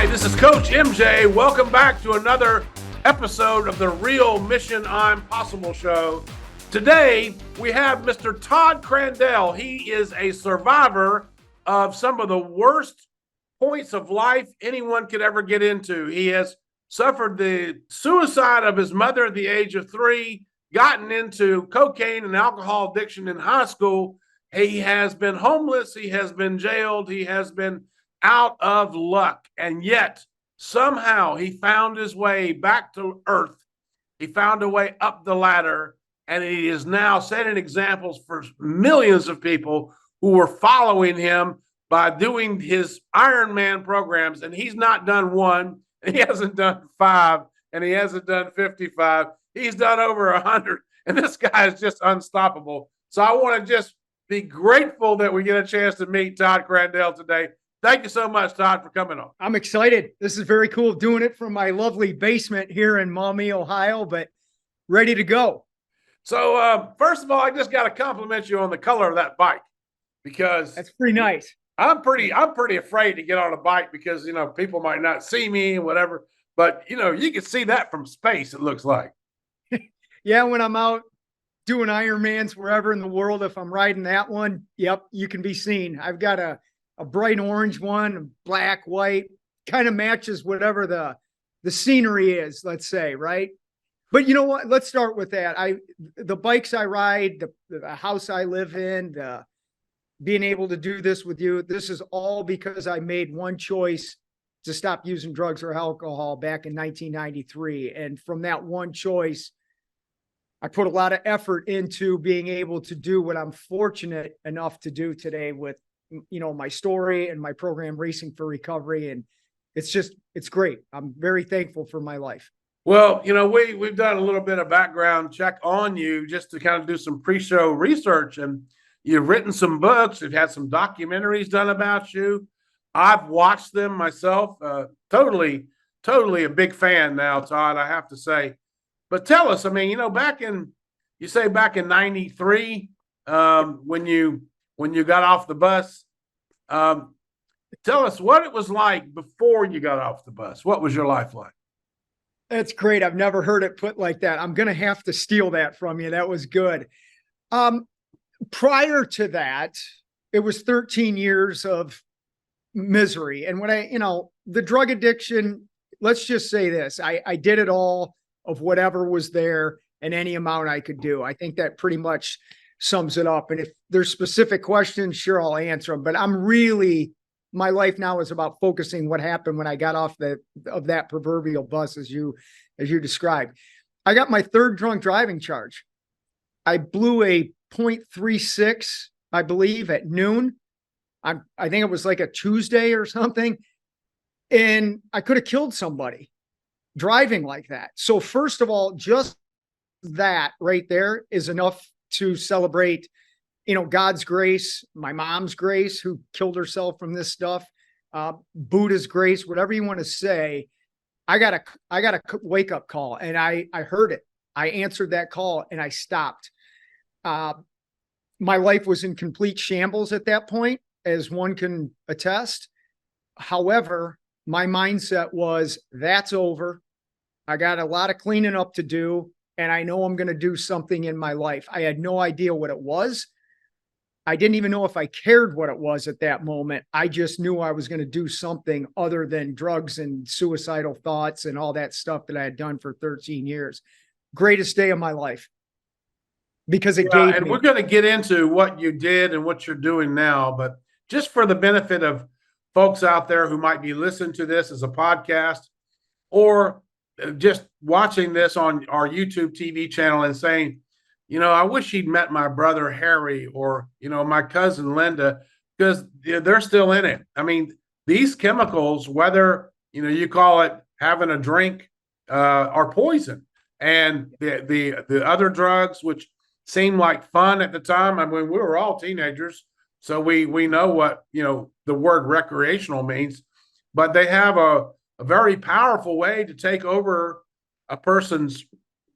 Hi, this is Coach MJ. Welcome back to another episode of the Real Mission Impossible show. Today, we have Mr. Todd Crandell. He is a survivor of some of the worst points of life anyone could ever get into. He has suffered the suicide of his mother at the age of 3, gotten into cocaine and alcohol addiction in high school. He has been homeless. He has been jailed. He has been out of luck. And yet, somehow, he found his way back to earth. He found a way up the ladder, and he is now setting examples for millions of people who were following him by doing his Ironman programs. And he's not done 1, and he hasn't done 5, and he hasn't done 55. He's done over 100, and this guy is just unstoppable. So I want to just be grateful that we get a chance to meet Todd Crandell today. Thank you so much, Todd, for coming on. I'm excited. This is very cool doing it from my lovely basement here in Maumee, Ohio, but ready to go. So first of all, I just got to compliment you on the color of that bike, because that's pretty nice. I'm pretty afraid to get on a bike because, people might not see me and whatever, but you can see that from space, it looks like. Yeah. When I'm out doing Ironmans wherever in the world, if I'm riding that one, yep, you can be seen. I've got a bright orange one, black, white, kind of matches whatever the scenery is, let's say, right? But you know what? Let's start with that. The bikes I ride, the house I live in, being able to do this with you, this is all because I made one choice to stop using drugs or alcohol back in 1993. And from that one choice, I put a lot of effort into being able to do what I'm fortunate enough to do today with my story and my program, Racing for Recovery. And it's great. I'm very thankful for my life. Well, we've done a little bit of background check on you just to kind of do some pre-show research, and you've written some books. You've had some documentaries done about you. I've watched them myself. Totally a big fan now, Todd, I have to say. But tell us, back in 93, when you got off the bus, tell us what it was like before you got off the bus. What was your life like? That's great. I've never heard it put like that. I'm going to have to steal that from you. That was good. Prior to that, it was 13 years of misery. And when the drug addiction, let's just say this, I did it all of whatever was there and any amount I could do. I think that pretty much sums it up. And if there's specific questions, sure, I'll answer them. But my life now is about focusing what happened when I got off of that proverbial bus, as you described. I got my 3rd drunk driving charge. I blew a .36, I believe, at noon. I think it was like a Tuesday or something. And I could have killed somebody driving like that. So first of all, just that right there is enough to celebrate, God's grace, my mom's grace, who killed herself from this stuff, Buddha's grace, whatever you want to say. I got a wake up call, and I heard it. I answered that call and I stopped. My life was in complete shambles at that point, as one can attest. However, my mindset was, that's over. I got a lot of cleaning up to do, and I know I'm going to do something in my life. I had no idea what it was. I didn't even know if I cared what it was at that moment. I just knew I was going to do something other than drugs and suicidal thoughts and all that stuff that I had done for 13 years. Greatest day of my life. Because it gave me. And we're going to get into what you did and what you're doing now, but just for the benefit of folks out there who might be listening to this as a podcast or just watching this on our YouTube TV channel and saying, I wish he'd met my brother Harry or, my cousin Linda, because they're still in it. These chemicals, whether, you call it having a drink, are poison. And the other drugs, which seemed like fun at the time. We were all teenagers, so we know what, the word recreational means, but they have a very powerful way to take over a person's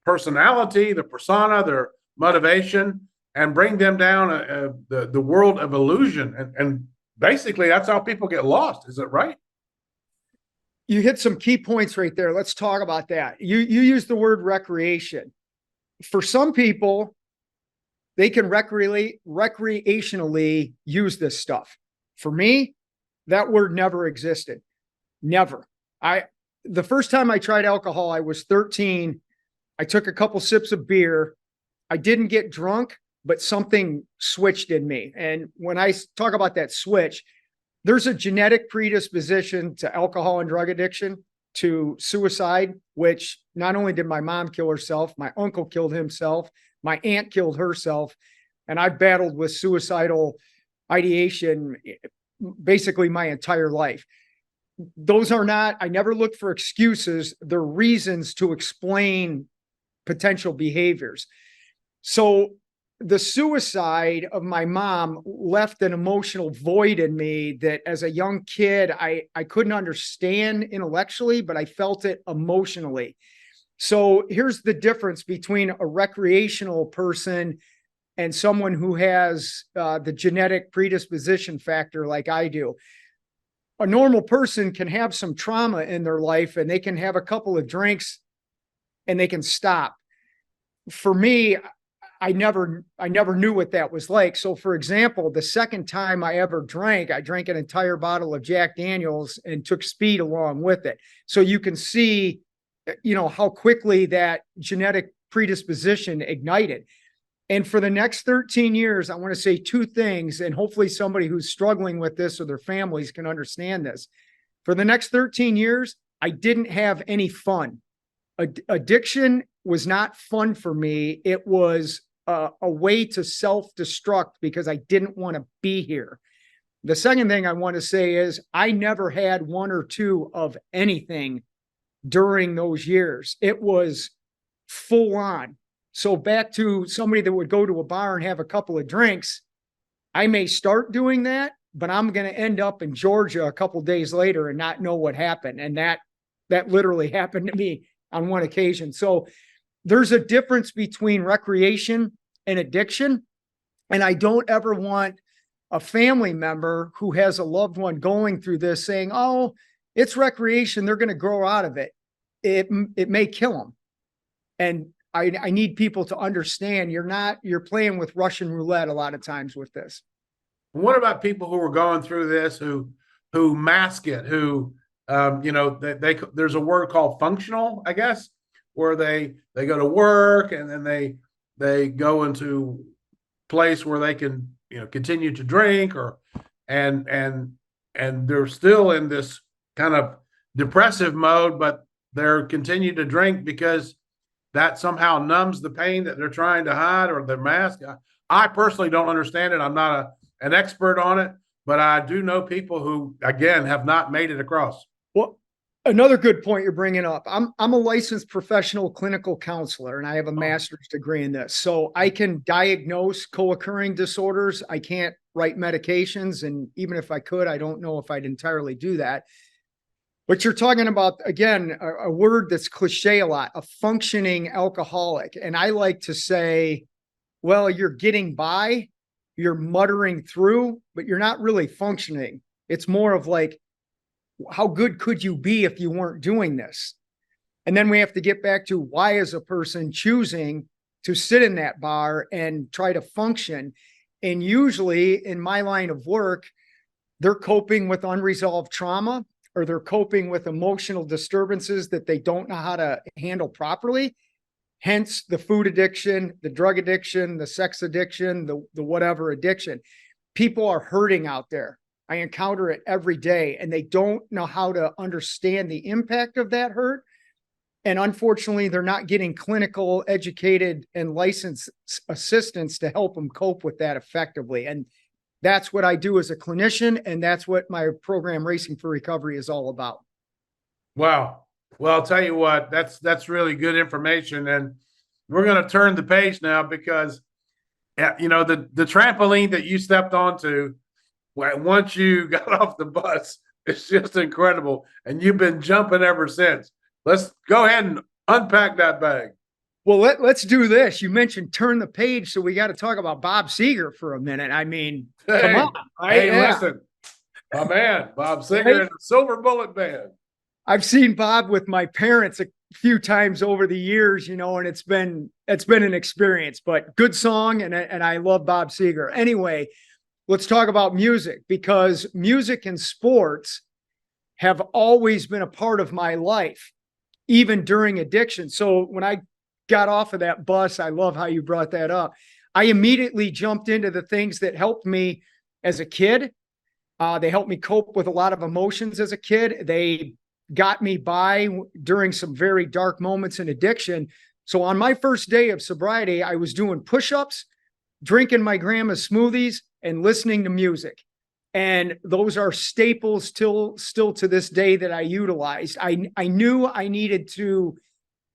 personality, the persona, their motivation, and bring them down the world of illusion. And basically, that's how people get lost. Is it right? You hit some key points right there. Let's talk about that. You use the word recreation. For some people, they can recreationally use this stuff. For me, that word never existed. Never. The first time I tried alcohol, I was 13. I took a couple sips of beer. I didn't get drunk, but something switched in me. And when I talk about that switch, there's a genetic predisposition to alcohol and drug addiction, to suicide, which not only did my mom kill herself, my uncle killed himself, my aunt killed herself, and I've battled with suicidal ideation basically my entire life. Those are not, I never look for excuses. They're reasons to explain potential behaviors. So the suicide of my mom left an emotional void in me that as a young kid, I couldn't understand intellectually, but I felt it emotionally. So here's the difference between a recreational person and someone who has the genetic predisposition factor like I do. A normal person can have some trauma in their life and they can have a couple of drinks and they can stop. For me, I never knew what that was like. So for example, the second time I ever drank, I drank an entire bottle of Jack Daniels and took speed along with it. So you can see, how quickly that genetic predisposition ignited. And for the next 13 years, I want to say two things, and hopefully somebody who's struggling with this or their families can understand this. For the next 13 years, I didn't have any fun. Addiction was not fun for me. It was a way to self-destruct because I didn't want to be here. The second thing I want to say is I never had one or two of anything during those years. It was full on. So back to somebody that would go to a bar and have a couple of drinks, I may start doing that, but I'm going to end up in Georgia a couple of days later and not know what happened. And that literally happened to me on one occasion. So there's a difference between recreation and addiction. And I don't ever want a family member who has a loved one going through this saying, oh, it's recreation, they're going to grow out of it. It may kill them. And I need people to understand you're playing with Russian roulette a lot of times with this. What about people who are going through this, who mask it, who, there's a word called functional, I guess, where they go to work and then they go into place where they can, continue to drink and they're still in this kind of depressive mode, but they're continue to drink because that somehow numbs the pain that they're trying to hide or their mask. I personally don't understand it. I'm not an expert on it, but I do know people who, again, have not made it across. Well, another good point you're bringing up. I'm a licensed professional clinical counselor, and I have a master's degree in this. So I can diagnose co-occurring disorders. I can't write medications. And even if I could, I don't know if I'd entirely do that. But you're talking about, again, a word that's cliche a lot, a functioning alcoholic. And I like to say, well, you're getting by, you're muttering through, but you're not really functioning. It's more of like, how good could you be if you weren't doing this? And then we have to get back to why is a person choosing to sit in that bar and try to function? And usually in my line of work, they're coping with unresolved trauma, or they're coping with emotional disturbances that they don't know how to handle properly. Hence the food addiction, the drug addiction, the sex addiction, the whatever addiction. People are hurting out there. I encounter it every day, and they don't know how to understand the impact of that hurt. And unfortunately, they're not getting clinical, educated, and licensed assistance to help them cope with that effectively. And that's what I do as a clinician, and that's what my program Racing for Recovery is all about. Wow. Well, I'll tell you what, that's really good information. And we're going to turn the page now because, the trampoline that you stepped onto, once you got off the bus, it's just incredible. And you've been jumping ever since. Let's go ahead and unpack that bag. Well, let's do this. You mentioned turn the page, so we got to talk about Bob Seger for a minute. I mean, come on. Listen, my man, Bob Seger and the Silver Bullet Band. I've seen Bob with my parents a few times over the years, and it's been an experience, but good song. And I love Bob Seger. Anyway, let's talk about music, because music and sports have always been a part of my life, even during addiction. So when I got off of that bus, I love how you brought that up. I immediately jumped into the things that helped me as a kid. They helped me cope with a lot of emotions as a kid. They got me by during some very dark moments in addiction. So on my first day of sobriety, I was doing push-ups, drinking my grandma's smoothies, and listening to music. And those are staples still to this day that I utilized. I knew I needed to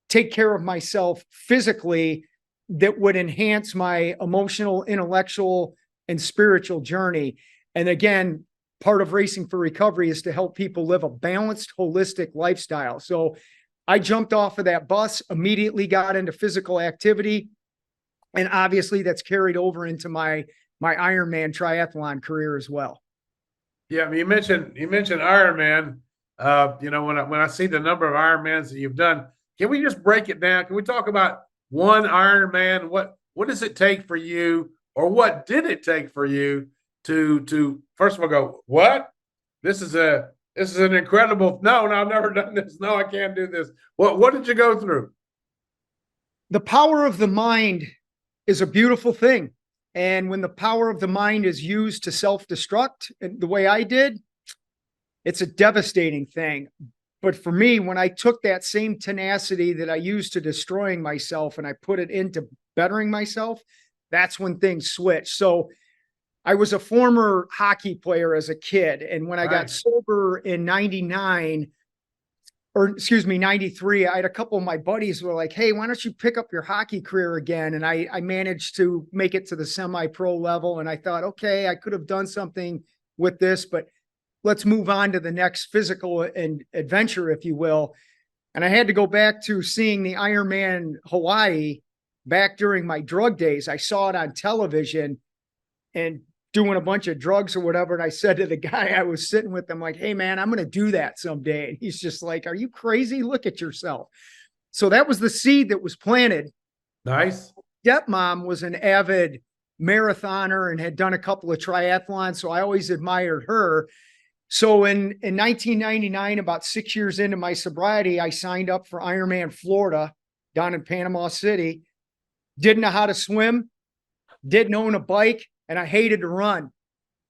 take care of myself physically that would enhance my emotional, intellectual, and spiritual journey. And again, part of Racing for Recovery is to help people live a balanced, holistic lifestyle. So I jumped off of that bus, immediately got into physical activity. And obviously that's carried over into my Ironman triathlon career as well. Yeah, I mean, you mentioned Ironman. When I see the number of Ironmans that you've done, can we just break it down? Can we talk about one Ironman? What does it take for you, or what did it take for you to first of all go, what? This is an incredible. No, I've never done this. No, I can't do this. What did you go through? The power of the mind is a beautiful thing. And when the power of the mind is used to self-destruct the way I did, it's a devastating thing. But for me, when I took that same tenacity that I used to destroying myself and I put it into bettering myself, that's when things switched. So I was a former hockey player as a kid. And when I got sober in 93, I had a couple of my buddies who were like, hey, why don't you pick up your hockey career again? And I managed to make it to the semi-pro level. And I thought, okay, I could have done something with this, but let's move on to the next physical and adventure, if you will. And I had to go back to seeing the Ironman Hawaii back during my drug days. I saw it on television and doing a bunch of drugs or whatever. And I said to the guy I was sitting with, I'm like, hey man, I'm going to do that someday. And he's just like, are you crazy? Look at yourself. So that was the seed that was planted. Nice. Stepmom was an avid marathoner and had done a couple of triathlons. So I always admired her. So in 1999, about 6 years into my sobriety, I signed up for Ironman Florida down in Panama City. Didn't know how to swim, didn't own a bike, and I hated to run.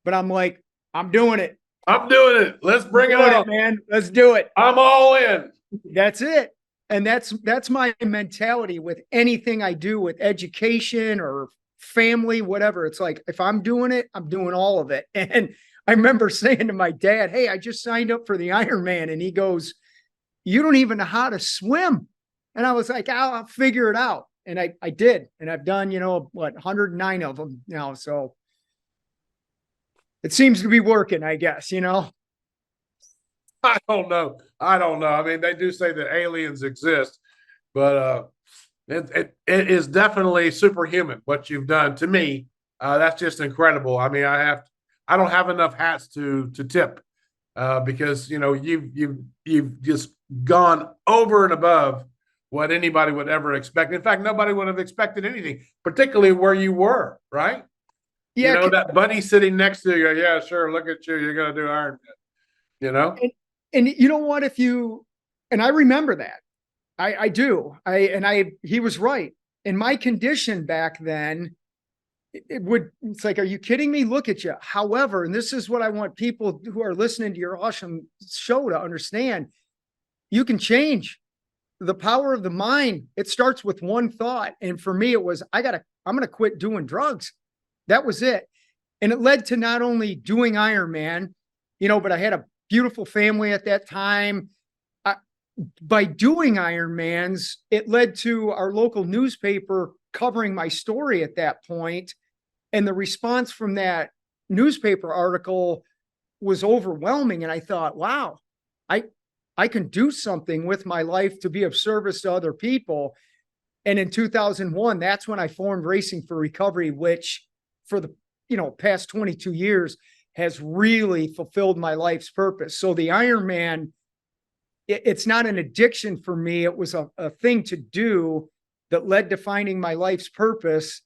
But I'm like, I'm doing it. I'm doing it. Let's bring it up, man. Let's do it. I'm all in. That's it. And that's my mentality with anything I do, with education or family, whatever. It's like, if I'm doing it, I'm doing all of it. And I remember saying to my dad, hey, I just signed up for the Ironman. And he goes, you don't even know how to swim. And I was like, I'll figure it out. And I did. And I've done, 109 of them now. So it seems to be working, I guess, I don't know. I mean, they do say that aliens exist, but it is definitely superhuman what you've done. To me, that's just incredible. I mean, I don't have enough hats to tip because you've just gone over and above what anybody would ever expect. In fact, nobody would have expected anything, particularly where you were, right? Yeah. That buddy sitting next to you. Yeah, sure. Look at you. You're going to do Ironman. And you know what? And I remember that. I do. He was right. In my condition back then, it's like, are you kidding me? Look at you. However, and this is what I want people who are listening to your awesome show to understand, you can change. The power of the mind, it starts with one thought. And for me, it was, I'm going to quit doing drugs. That was it. And it led to not only doing Ironman, but I had a beautiful family at that time. By doing Ironmans, it led to our local newspaper covering my story at that point. And the response from that newspaper article was overwhelming. And I thought, wow, I can do something with my life to be of service to other people. And in 2001, that's when I formed Racing for Recovery, which for the past 22 years has really fulfilled my life's purpose. So the Ironman it's not an addiction for me. It was a thing to do that led to finding my life's purpose,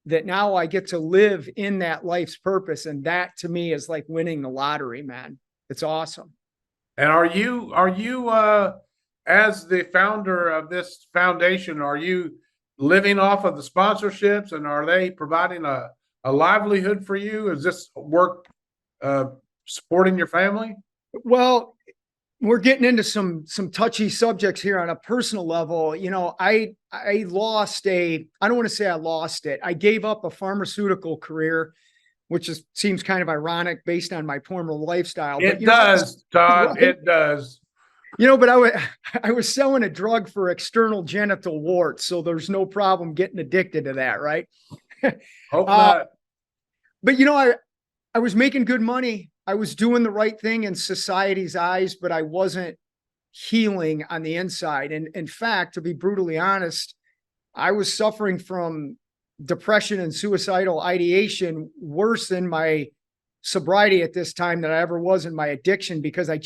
that now I get to live in that life's purpose. And that to me is like winning the lottery, man. It's awesome. And are you as the founder of this foundation, are you living off of the sponsorships, and are they providing a livelihood for you? Is this work supporting your family? Well, we're getting into some touchy subjects here on a personal level. You know, I lost I don't want to say I lost it. I gave up a pharmaceutical career, which seems kind of ironic based on my former lifestyle. It does, Todd. Right? It does. You know, but I was selling a drug for external genital warts, so there's no problem getting addicted to that, right? Hope not. But you know, I was making good money. I was doing the right thing in society's eyes, but I wasn't healing on the inside. And in fact, to be brutally honest, I was suffering from depression and suicidal ideation worse than my sobriety at this time than I ever was in my addiction, because I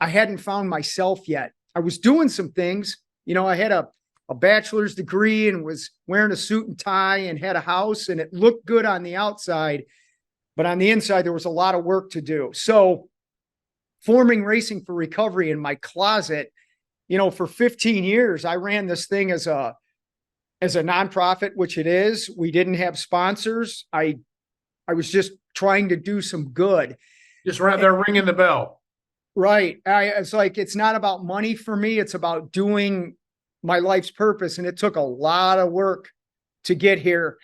hadn't found myself yet. I was doing some things. You know, I had a bachelor's degree and was wearing a suit and tie and had a house, and it looked good on the outside. But on the inside, there was a lot of work to do. So forming Racing for Recovery in my closet, you know, for 15 years, I ran this thing as a nonprofit, which it is. We didn't have sponsors. I was just trying to do some good. Just right there ringing the bell. Right. It's like, it's not about money for me. It's about doing my life's purpose. And it took a lot of work to get here.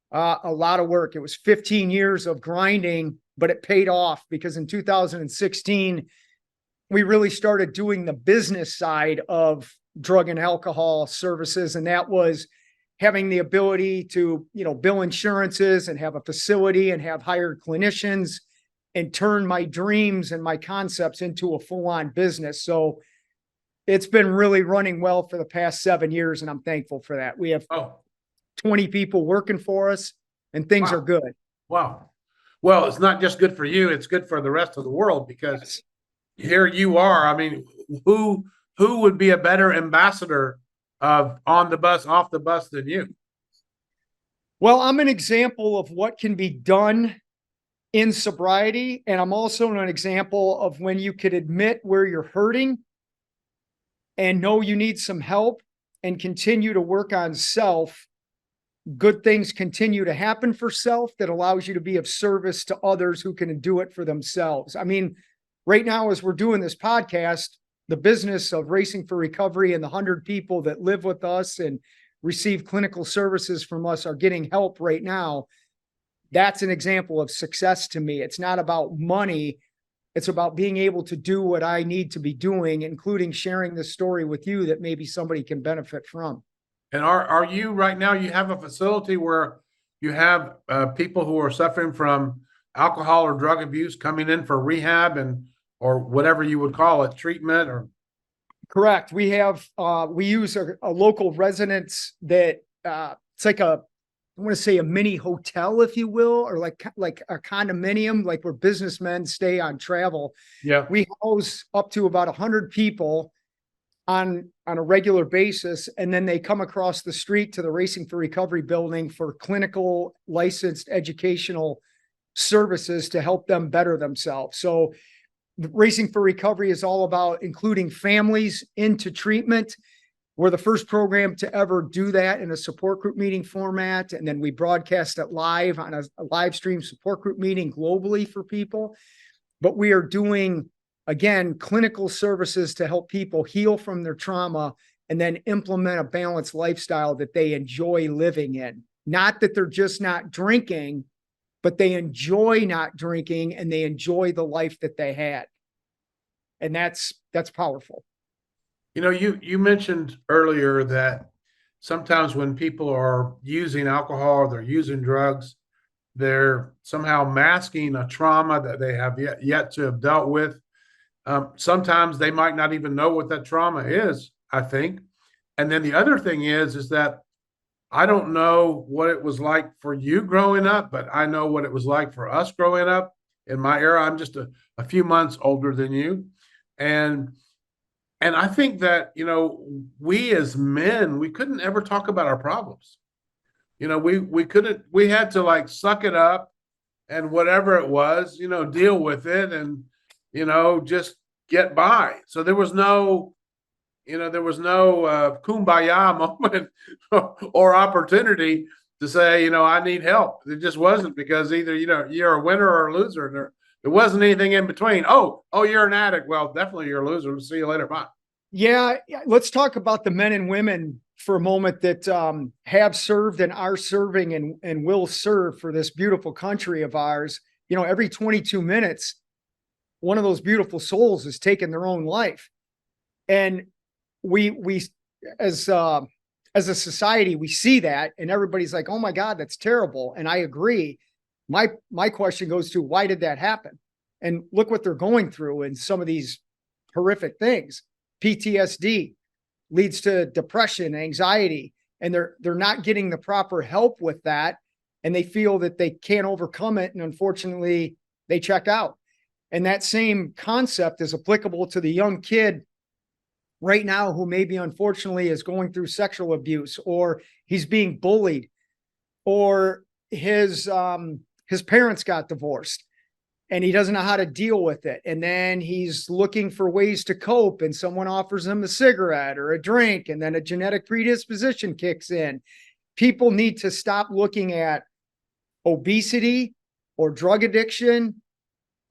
A lot of work. It was 15 years of grinding, but it paid off, because in 2016, we really started doing the business side of drug and alcohol services. And that was having the ability to, you know, bill insurances and have a facility and have hired clinicians and turn my dreams and my concepts into a full-on business. So it's been really running well for the past 7 years, and I'm thankful for that. We have 20 people working for us, and things are good. Wow. Well, it's not just good for you, it's good for the rest of the world, because here you are. I mean, who would be a better ambassador of on the bus, off the bus than you? Well, I'm an example of what can be done in sobriety. And I'm also an example of when you could admit where you're hurting and know you need some help and continue to work on self. Good things continue to happen for self that allows you to be of service to others who can do it for themselves. I mean, right now, as we're doing this podcast, the business of Racing for Recovery and the 100 people that live with us and receive clinical services from us are getting help right now. That's an example of success to me. It's not about money. It's about being able to do what I need to be doing, including sharing this story with you that maybe somebody can benefit from. And are you right now, you have a facility where you have people who are suffering from alcohol or drug abuse coming in for rehab or whatever you would call it, treatment? Or correct. We have we use a local residence that it's like I want to say a mini hotel, if you will, or like a condominium, like where businessmen stay on travel. Yeah, we house up to about 100 people on a regular basis, and then they come across the street to the Racing for Recovery building for clinical licensed educational services to help them better themselves. So Racing for Recovery is all about including families into treatment. We're the first program to ever do that in a support group meeting format. And then we broadcast it live on a live stream support group meeting globally for people. But we are doing, again, clinical services to help people heal from their trauma and then implement a balanced lifestyle that they enjoy living in. Not that they're just not drinking, but they enjoy not drinking and they enjoy the life that they had. And that's powerful. You know, you mentioned earlier that sometimes when people are using alcohol or they're using drugs, they're somehow masking a trauma that they have yet to have dealt with. Sometimes they might not even know what that trauma is, I think. And then the other thing is that I don't know what it was like for you growing up, but I know what it was like for us growing up in my era. I'm just a few months older than you. And And I think that, we as men, we couldn't ever talk about our problems. We couldn't, we had to like suck it up and whatever it was, deal with it and, just get by. So there was no kumbaya moment or opportunity to say, I need help. It just wasn't, because either, you're a winner or a loser. There wasn't anything in between. Oh, you're an addict. Well, definitely you're a loser. See you later. Bye. Yeah, let's talk about the men and women for a moment that have served and are serving and will serve for this beautiful country of ours. Every 22 minutes, one of those beautiful souls is taking their own life. And we as a society, we see that and everybody's like, oh my God, that's terrible. And I agree. My question goes to, why did that happen? And look what they're going through and some of these horrific things. PTSD leads to depression, anxiety, and they're not getting the proper help with that. And they feel that they can't overcome it. And unfortunately, they check out. And that same concept is applicable to the young kid right now who maybe unfortunately is going through sexual abuse, or he's being bullied, or his parents got divorced and he doesn't know how to deal with it. And then he's looking for ways to cope, and someone offers him a cigarette or a drink, and then a genetic predisposition kicks in. People need to stop looking at obesity or drug addiction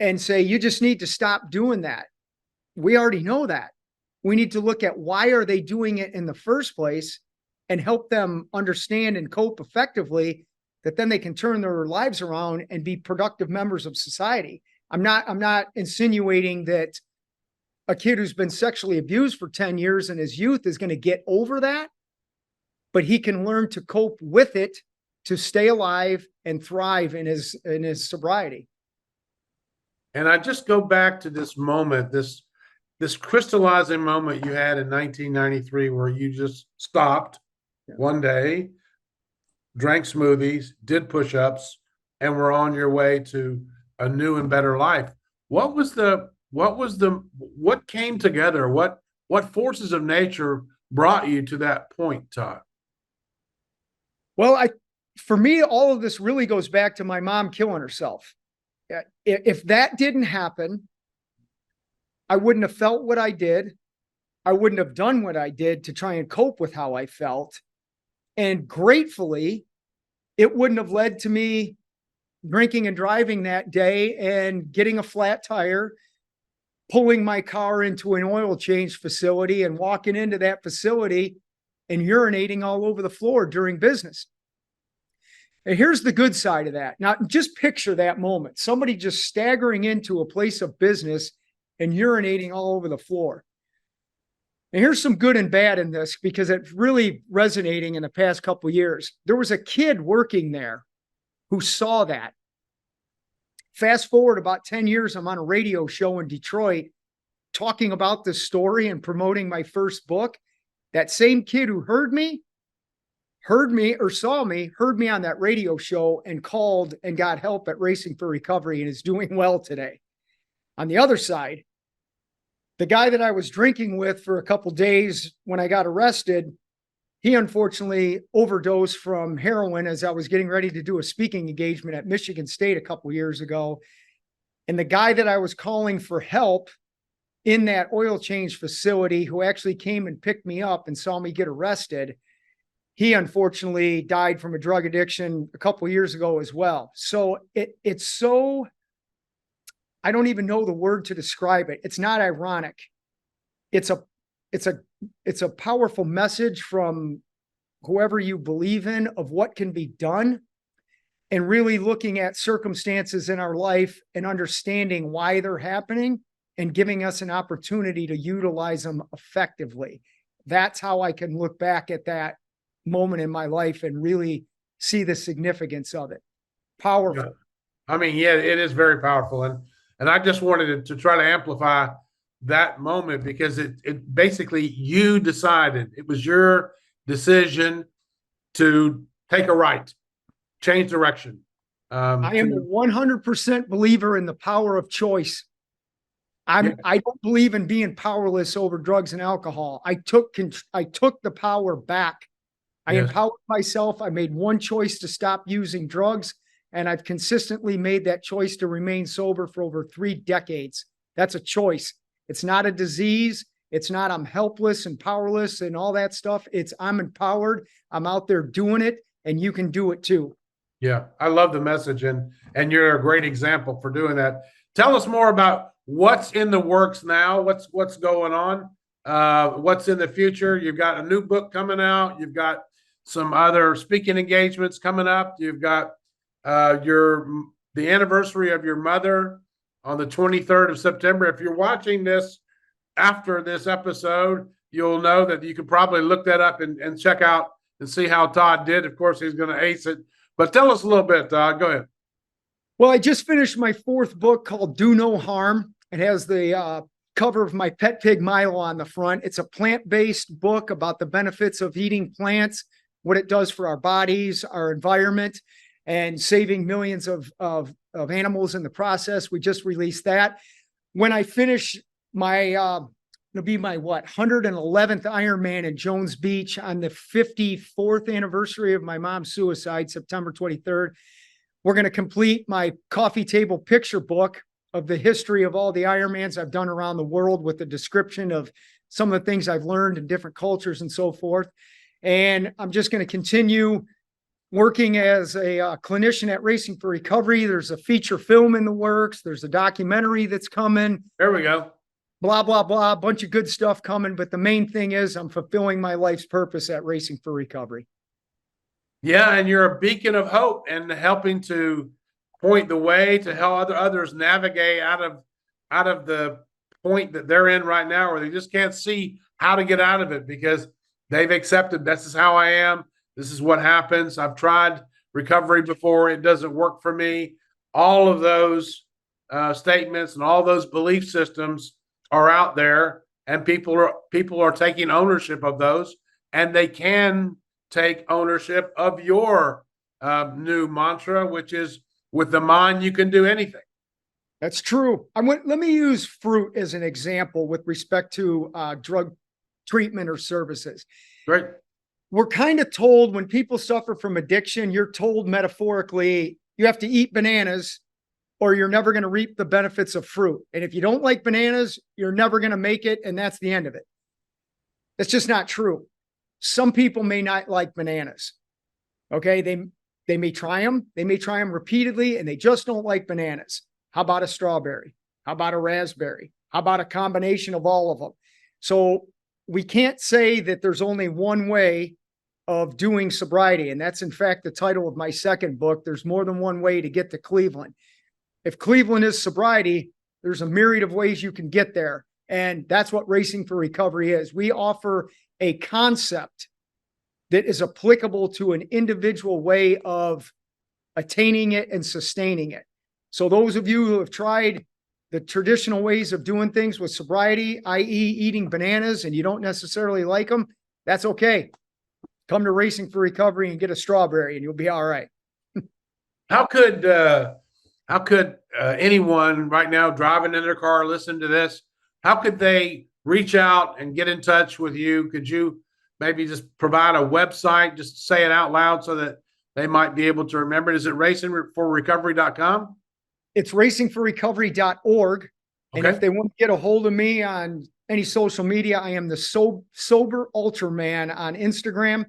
and say, you just need to stop doing that. We already know that. We need to look at why are they doing it in the first place and help them understand and cope effectively, that then they can turn their lives around and be productive members of society. I'm not insinuating that a kid who's been sexually abused for 10 years in his youth is going to get over that, but he can learn to cope with it, to stay alive and thrive in his sobriety. And I just go back to this moment, this crystallizing moment you had in 1993, where you just stopped one day, drank smoothies, did push-ups, and were on your way to a new and better life. What came together? What forces of nature brought you to that point, Todd? Well, for me, all of this really goes back to my mom killing herself. If that didn't happen, I wouldn't have felt what I did. I wouldn't have done what I did to try and cope with how I felt. And gratefully, it wouldn't have led to me drinking and driving that day and getting a flat tire, pulling my car into an oil change facility and walking into that facility and urinating all over the floor during business. And here's the good side of that. Now, just picture that moment. Somebody just staggering into a place of business and urinating all over the floor. And here's some good and bad in this, because it's really resonating in the past couple of years. There was a kid working there who saw that. Fast forward about 10 years, I'm on a radio show in Detroit talking about this story and promoting my first book. That same kid who heard me or saw me, heard me on that radio show and called and got help at Racing for Recovery and is doing well today. On the other side, the guy that I was drinking with for a couple of days when I got arrested, he unfortunately overdosed from heroin as I was getting ready to do a speaking engagement at Michigan State a couple of years ago. And the guy that I was calling for help in that oil change facility, who actually came and picked me up and saw me get arrested, he unfortunately died from a drug addiction a couple of years ago as well. So it's so, I don't even know the word to describe it. It's not ironic. It's a powerful message from whoever you believe in of what can be done, and really looking at circumstances in our life and understanding why they're happening and giving us an opportunity to utilize them effectively. That's how I can look back at that moment in my life and really see the significance of it. Powerful. Yeah. I mean, yeah, it is very powerful. And I just wanted to try to amplify that moment, because it basically, you decided, it was your decision to take a right, change direction. I am a 100% believer in the power of choice. I don't believe in being powerless over drugs and alcohol. I took the power back. I empowered myself. I made one choice to stop using drugs, and I've consistently made that choice to remain sober for over 3 decades. That's a choice. It's not a disease. It's not I'm helpless and powerless and all that stuff. It's I'm empowered. I'm out there doing it, and you can do it too. Yeah, I love the message, and you're a great example for doing that. Tell us more about what's in the works now. What's going on? What's in the future? You've got a new book coming out. You've got some other speaking engagements coming up. You've got the anniversary of your mother on the 23rd of September. If you're watching this after this episode, you'll know that you can probably look that up and check out and see how Todd did. Of course, he's going to ace it. But tell us a little bit, Todd. Go ahead. Well, I just finished my 4th book called Do No Harm. It has the cover of my pet pig Milo on the front. It's a plant-based book about the benefits of eating plants, what it does for our bodies, our environment, and saving millions of animals in the process. We just released that. When I finish my, it'll be my 111th Ironman in Jones Beach on the 54th anniversary of my mom's suicide, September 23rd. We're going to complete my coffee table picture book of the history of all the Ironmans I've done around the world with a description of some of the things I've learned in different cultures and so forth. And I'm just going to continue working as a clinician at Racing for Recovery. There's a feature film in the works. There's a documentary that's coming. There we go. Blah, blah, blah. A bunch of good stuff coming. But the main thing is I'm fulfilling my life's purpose at Racing for Recovery. Yeah, and you're a beacon of hope and helping to point the way to help others navigate out of the point that they're in right now, where they just can't see how to get out of it because they've accepted this is how I am. This is what happens. I've tried recovery before. It doesn't work for me. All of those statements and all those belief systems are out there, and people are taking ownership of those, and they can take ownership of your new mantra, which is with the mind, you can do anything. That's true. Let me use fruit as an example with respect to drug treatment or services. Great. We're kind of told when people suffer from addiction, you're told metaphorically, you have to eat bananas or you're never going to reap the benefits of fruit. And if you don't like bananas, you're never going to make it. And that's the end of it. That's just not true. Some people may not like bananas. Okay. They may try them. They may try them repeatedly and they just don't like bananas. How about a strawberry? How about a raspberry? How about a combination of all of them? So we can't say that there's only one way of doing sobriety. And that's in fact the title of my 2nd book. There's more than one way to get to Cleveland. If Cleveland is sobriety, there's a myriad of ways you can get there. And that's what Racing for Recovery is. We offer a concept that is applicable to an individual way of attaining it and sustaining it. So those of you who have tried the traditional ways of doing things with sobriety, i.e. eating bananas, and you don't necessarily like them, that's okay. Come to Racing for Recovery and get a strawberry and you'll be all right. How could anyone right now driving in their car, listen to this, how could they reach out and get in touch with you? Could you maybe just provide a website, just say it out loud so that they might be able to remember it? Is it racingforrecovery.com? It's racingforrecovery.org. And Okay. if they want to get a hold of me on any social media, I am the Sober Ultraman on Instagram.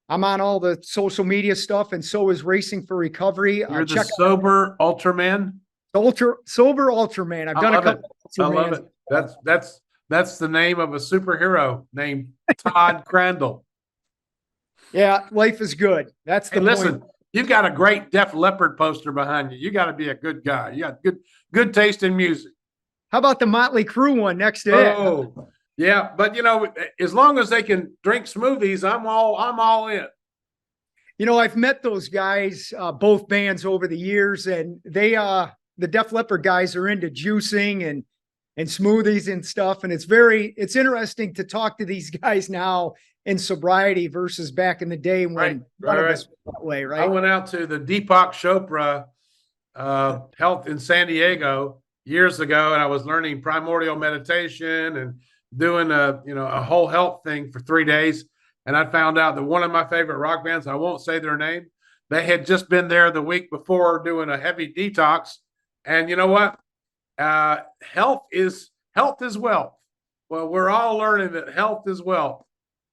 I'm on all the social media stuff, and so is Racing for Recovery. You're the Sober Ultraman? Sober Ultraman. I've done a couple. I love it. That's the name of a superhero named Todd Crandell. Yeah, life is good. That's the listen, point. You've got a great Def Leppard poster behind you. You got to be a good guy. You got good taste in music. How about the Motley Crue one next to it? Oh, yeah. But as long as they can drink smoothies, I'm all in. I've met those guys, both bands over the years, and they, the Def Leppard guys are into juicing and smoothies and stuff. And it's interesting to talk to these guys now in sobriety versus back in the day when none of us was that way, right? I went out to the Deepak Chopra Health in San Diego, years ago, and I was learning primordial meditation and doing a whole health thing for 3 days. And I found out that one of my favorite rock bands, I won't say their name, they had just been there the week before doing a heavy detox. And you know what? Health is wealth. Well, we're all learning that health is wealth.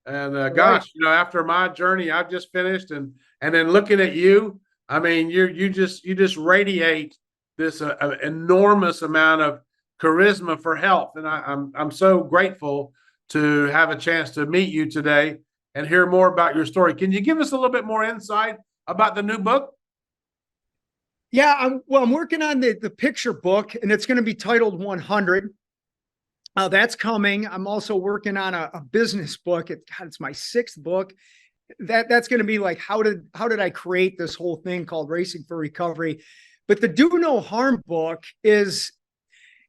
And Right. after my journey, I've just finished, and then looking at you, I mean, you just radiate this enormous amount of charisma for health, and I'm so grateful to have a chance to meet you today and hear more about your story. Can you give us a little bit more insight about the new book? Yeah, I'm working on the picture book, and it's going to be titled 100. That's coming. I'm also working on a business book. God, it's my sixth book. That's going to be like how did I create this whole thing called Racing for Recovery? But the Do No Harm book is,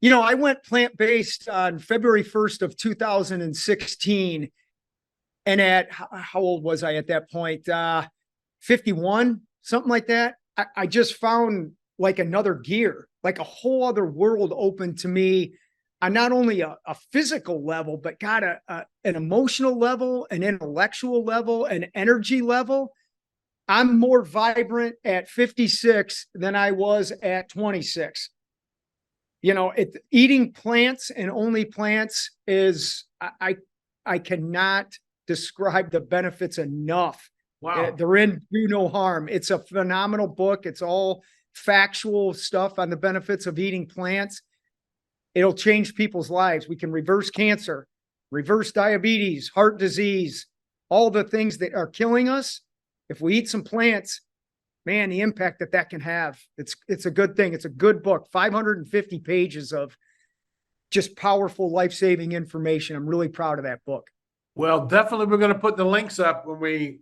I went plant-based on February 1st of 2016, and at how old was I at that point? 51, something like that. I just found like another gear, like a whole other world open to me on not only a physical level, but got an emotional level, an intellectual level, an energy level. I'm more vibrant at 56 than I was at 26. Eating plants and only plants is, I cannot describe the benefits enough. Wow. They're in Do No Harm. It's a phenomenal book. It's all factual stuff on the benefits of eating plants. It'll change people's lives. We can reverse cancer, reverse diabetes, heart disease, all the things that are killing us. If we eat some plants, man, the impact that can have, it's a good thing. It's a good book, 550 pages of just powerful life-saving information. I'm really proud of that book. Well, definitely we're going to put the links up when we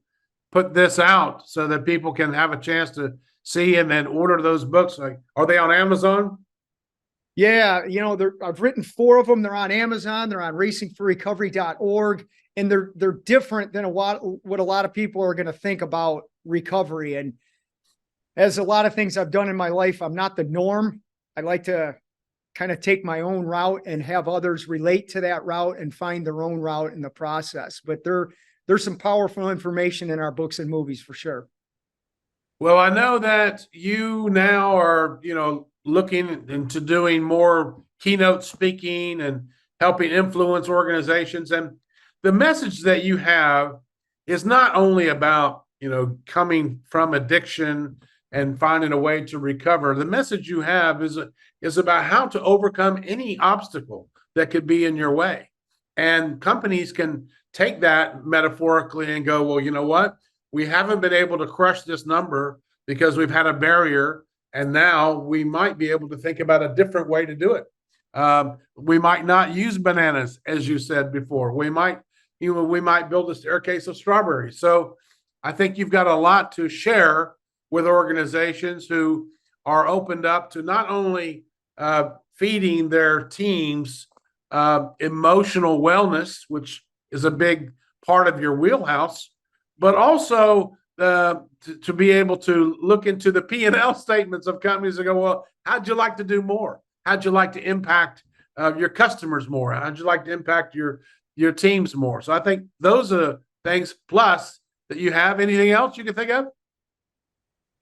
put this out so that people can have a chance to see and then order those books. Like, are they on Amazon? Yeah, I've written 4 of them. They're on Amazon. They're on racingforrecovery.org, and they're different than what a lot of people are going to think about recovery. And as a lot of things I've done in my life, I'm not the norm. I like to kind of take my own route and have others relate to that route and find their own route in the process. But there's some powerful information in our books and movies for sure. Well, I know that you now are, looking into doing more keynote speaking and helping influence organizations. And the message that you have is not only about, coming from addiction and finding a way to recover. The message you have is about how to overcome any obstacle that could be in your way. And companies can take that metaphorically and go, well, you know what? We haven't been able to crush this number because we've had a barrier. And now we might be able to think about a different way to do it. We might not use bananas, as you said before. We might build a staircase of strawberries. So I think you've got a lot to share with organizations who are opened up to not only feeding their teams emotional wellness, which is a big part of your wheelhouse, but also to be able to look into the P&L statements of companies and go, well, how'd you like to do more? How'd you like to impact your customers more? How'd you like to impact your teams more? So I think those are things plus that you have. Anything else you can think of?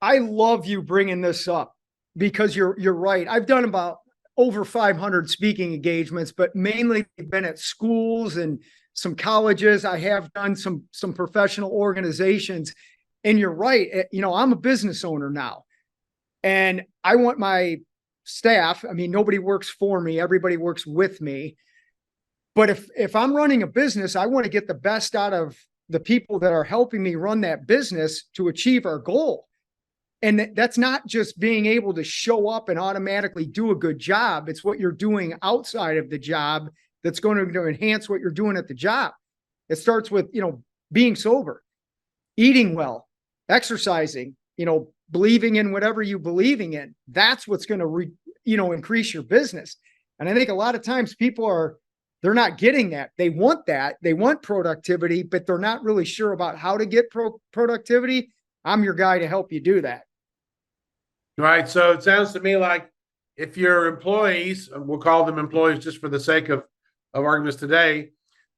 I love you bringing this up because you're right. I've done about over 500 speaking engagements, but mainly been at schools and some colleges. I have done some professional organizations. And you're right. I'm a business owner now, and I want my staff. I mean, nobody works for me. Everybody works with me. But if I'm running a business, I want to get the best out of the people that are helping me run that business to achieve our goal. And that's not just being able to show up and automatically do a good job. It's what you're doing outside of the job that's going to enhance what you're doing at the job. It starts with, being sober, eating well, exercising, believing in whatever you believing in. That's what's going to, increase your business. And I think a lot of times people they're not getting that. They want that. They want productivity, but they're not really sure about how to get productivity. I'm your guy to help you do that. Right. So it sounds to me like if your employees, we'll call them employees just for the sake of arguments today,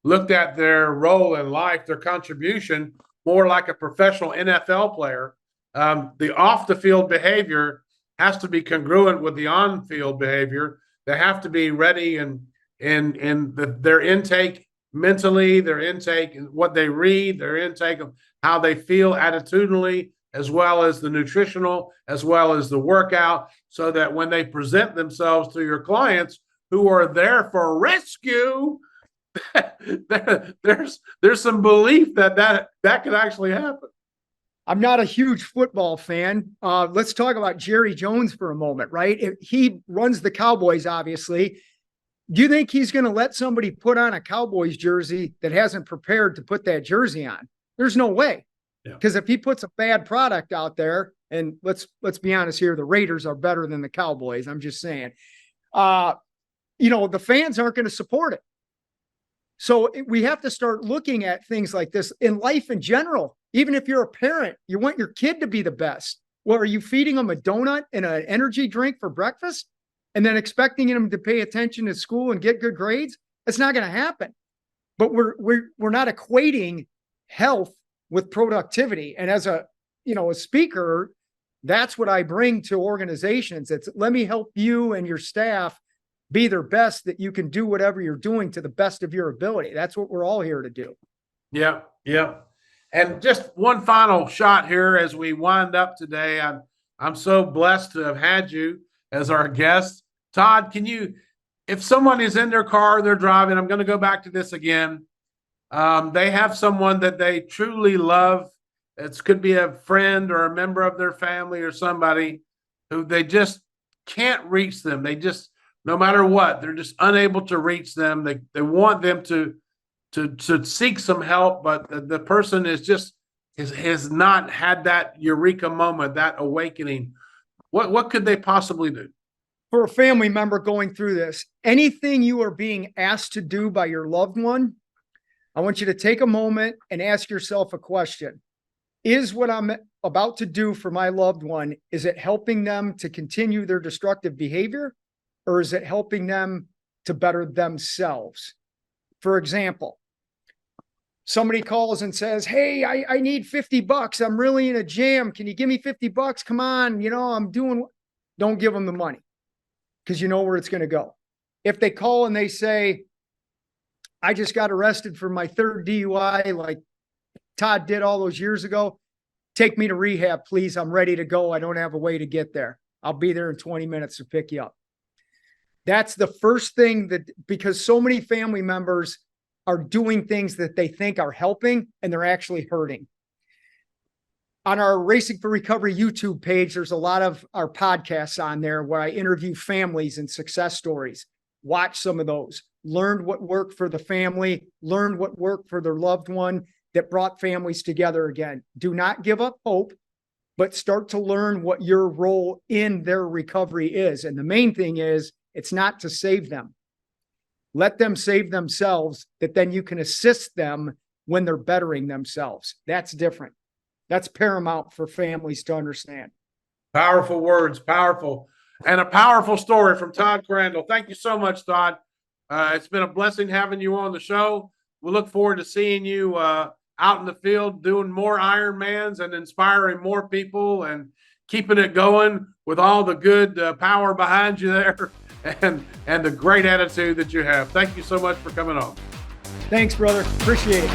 looked at their role in life, their contribution more like a professional NFL player, the off the field behavior has to be congruent with the on field behavior. They have to be ready and their intake mentally, their intake, what they read, their intake of how they feel attitudinally, as well as the nutritional, as well as the workout, so that when they present themselves to your clients who are there for rescue, there's some belief that could actually happen. I'm not a huge football fan. Let's talk about Jerry Jones for a moment, right? He runs the Cowboys, obviously. Do you think he's going to let somebody put on a Cowboys jersey that hasn't prepared to put that jersey on? There's no way. Because if he puts a bad product out there, and let's be honest here, the Raiders are better than the Cowboys. I'm just saying, the fans aren't going to support it. So we have to start looking at things like this in life in general. Even if you're a parent, you want your kid to be the best. Well, are you feeding them a donut and an energy drink for breakfast and then expecting them to pay attention at school and get good grades? It's not going to happen. But we're not equating health with productivity. And as a speaker, that's what I bring to organizations. It's let me help you and your staff be their best, that you can do whatever you're doing to the best of your ability. That's what we're all here to do. Yeah. And just one final shot here as we wind up today. I'm so blessed to have had you as our guest. Todd, if someone is in their car, they're driving, I'm going to go back to this again. They have someone that they truly love. It could be a friend or a member of their family or somebody who they just can't reach them. They just, no matter what, they're just unable to reach them. They want them to seek some help, but the person has not had that eureka moment, that awakening. What could they possibly do? For a family member going through this, anything you are being asked to do by your loved one, I want you to take a moment and ask yourself a question. Is what I'm about to do for my loved one, is it helping them to continue their destructive behavior, or is it helping them to better themselves? For example, somebody calls and says, hey, I need $50. I'm really in a jam. Can you give me $50? Come on. Don't give them the money, because you know where it's going to go. If they call and they say, I just got arrested for my third DUI, like Todd did all those years ago, take me to rehab, please. I'm ready to go. I don't have a way to get there. I'll be there in 20 minutes to pick you up. That's the first thing, because so many family members are doing things that they think are helping and they're actually hurting. On our Racing for Recovery YouTube page, there's a lot of our podcasts on there where I interview families and success stories. Watch some of those. Learn what worked for the family. Learn what worked for their loved one that brought families together again. Do not give up hope, but start to learn what your role in their recovery is. And the main thing is, it's not to save them. Let them save themselves, that then you can assist them when they're bettering themselves. That's different. That's paramount for families to understand. Powerful words, powerful. And a powerful story from Todd Crandell. Thank you so much, Todd. It's been a blessing having you on the show. We look forward to seeing you out in the field doing more Ironmans and inspiring more people and keeping it going with all the good power behind you there and the great attitude that you have. Thank you so much for coming on. Thanks, brother. Appreciate it.